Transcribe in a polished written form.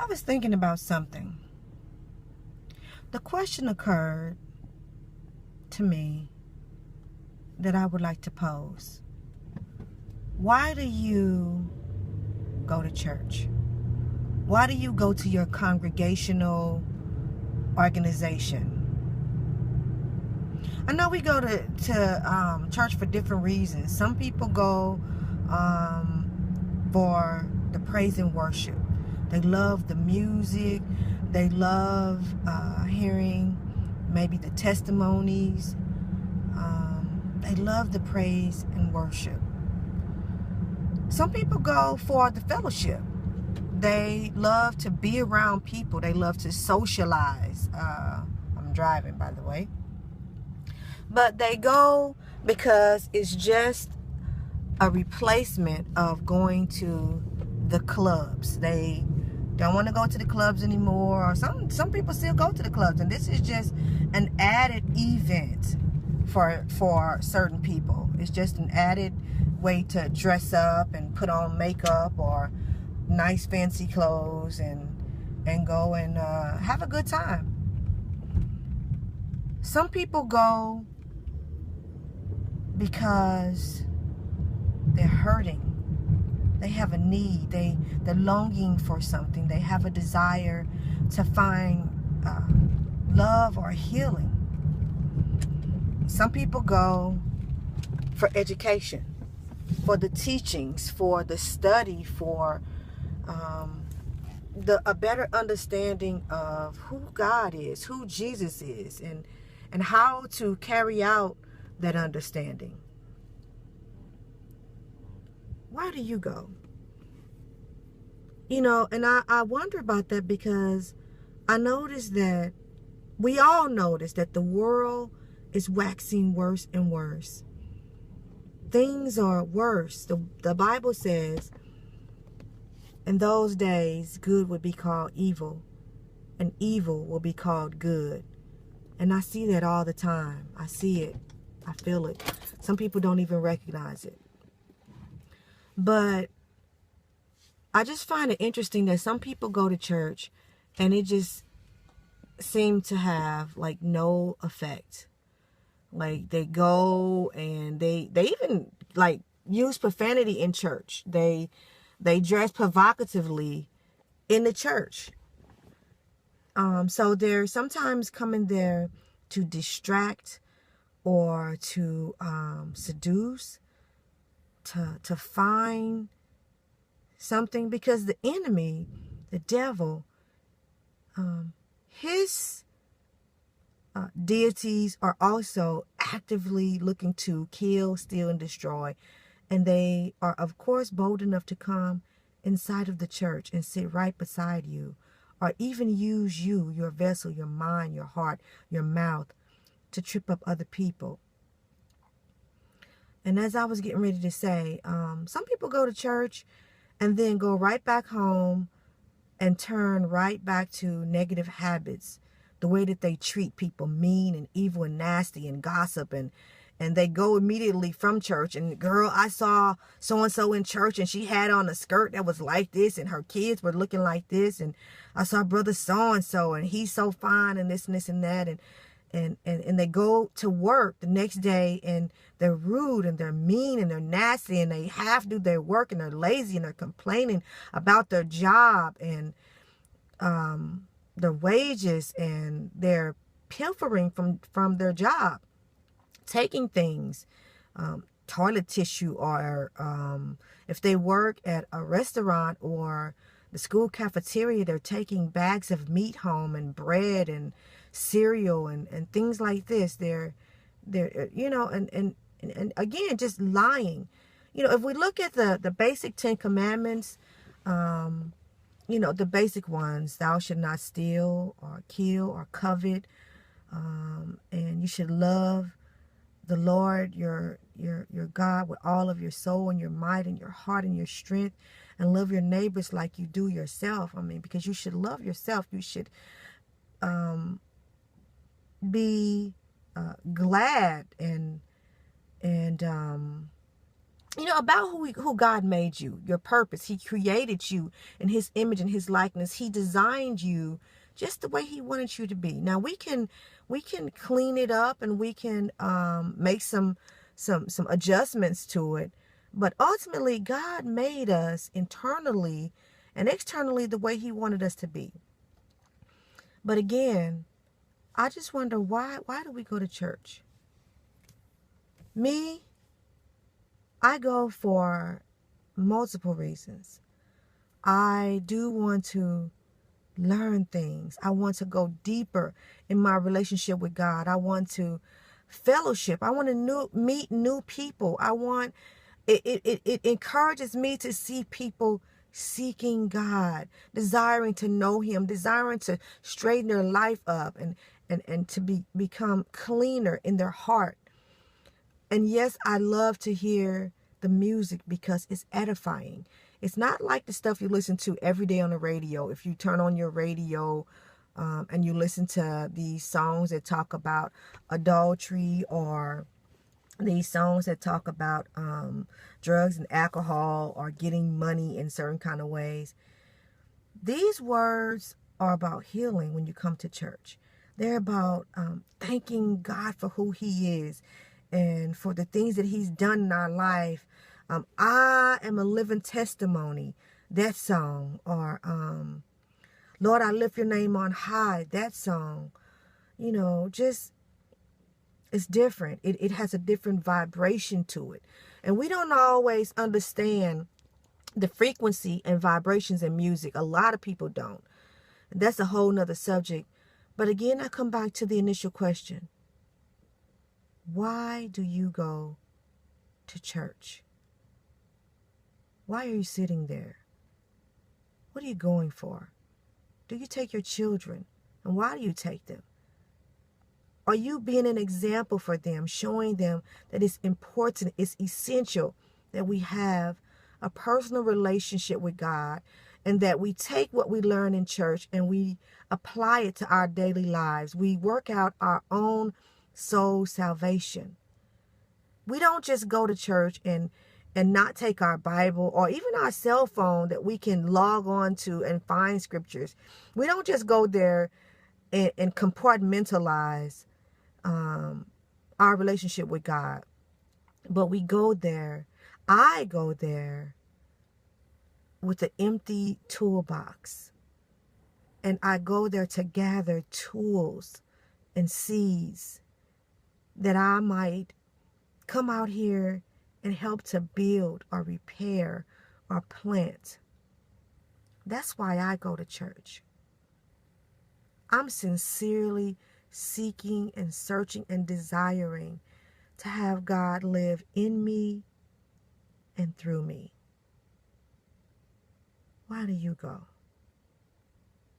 I was thinking about something. The question occurred to me that I would like to pose. Why do you go to church? Why do you go to your congregational organization? I know we go to church for different reasons. Some people go for the praise and worship. They love the music. They love hearing maybe the testimonies. They love the praise and worship. Some people go for the fellowship. They love to be around people. They love to socialize. I'm driving, by the way. But they go because it's just a replacement of going to the clubs. They don't want to go to the clubs anymore. Or some people still go to the clubs, and this is just an added event for certain people. It's just an added way to dress up and put on makeup or nice fancy clothes and go and have a good time. Some people go because they're hurting. They have a need. They're longing for something. They have a desire to find love or healing. Some people go for education, for the teachings, for the study, for a better understanding of who God is, who Jesus is, and how to carry out that understanding. Why do you go? And I wonder about that because I noticed that we all notice that the world is waxing worse and worse. Things are worse. The Bible says in those days, good would be called evil, and evil will be called good. And I see that all the time. I see it. I feel it. Some people don't even recognize it. But I just find it interesting that some people go to church and it just seems to have like no effect. Like they go and they even like use profanity in church. They dress provocatively in the church. So they're sometimes coming there to distract or to seduce, to find something, because the enemy, the devil, his deities are also actively looking to kill, steal, and destroy. And they are, of course, bold enough to come inside of the church and sit right beside you, or even use you, your vessel, your mind, your heart, your mouth, to trip up other people. And as I was getting ready to say, some people go to church and then go right back home and turn right back to negative habits. The way that they treat people, mean and evil and nasty and gossip, and they go immediately from church. And girl, I saw so-and-so in church and she had on a skirt that was like this and her kids were looking like this. And I saw brother so-and-so and he's so fine and this and this and that. And they go to work the next day and they're rude and they're mean and they're nasty and they half do their work and they're lazy and they're complaining about their job and their wages, and they're pilfering from their job, taking things, toilet tissue, or if they work at a restaurant or the school cafeteria, they're taking bags of meat home and bread and cereal and things like this. They're and again, just lying. If we look at the basic 10 commandments, the basic ones: thou should not steal or kill or covet, and you should love the Lord your God with all of your soul and your might and your heart and your strength, and love your neighbors like you do yourself. Because you should love yourself. You should be glad and about who God made you, your purpose. He created you in his image and his likeness. He designed you just the way he wanted you to be. Now we can clean it up, and we can make some adjustments to it. But ultimately, God made us internally and externally the way he wanted us to be. But again, I just wonder, why do we go to church? Me, I go for multiple reasons. I do want to learn things. I want to go deeper in my relationship with God. I want to fellowship. I want to meet new people. It encourages me to see people seeking God, desiring to know him, desiring to straighten their life up and to become cleaner in their heart. And yes, I love to hear the music because it's edifying. It's not like the stuff you listen to every day on the radio. If you turn on your radio and you listen to these songs that talk about adultery, or these songs that talk about drugs and alcohol, or getting money in certain kind of ways. These words are about healing when you come to church. They're about thanking God for who he is and for the things that he's done in our life. I am a living testimony, that song. Or Lord, I lift your name on high, that song. Just, it's different. It has a different vibration to it. And we don't always understand the frequency and vibrations in music. A lot of people don't. That's a whole nother subject. But again, I come back to the initial question. Why do you go to church? Why are you sitting there? What are you going for? Do you take your children? And why do you take them? Are you being an example for them, showing them that it's important, it's essential that we have a personal relationship with God, and that we take what we learn in church and we apply it to our daily lives? We work out our own soul salvation. We don't just go to church and not take our Bible or even our cell phone that we can log on to and find scriptures. We don't just go there and compartmentalize our relationship with God. But we go there. I go there with an empty toolbox. And I go there to gather tools and seeds that I might come out here and help to build or repair or plant. That's why I go to church. I'm sincerely seeking and searching and desiring to have God live in me and through me. Why do you go?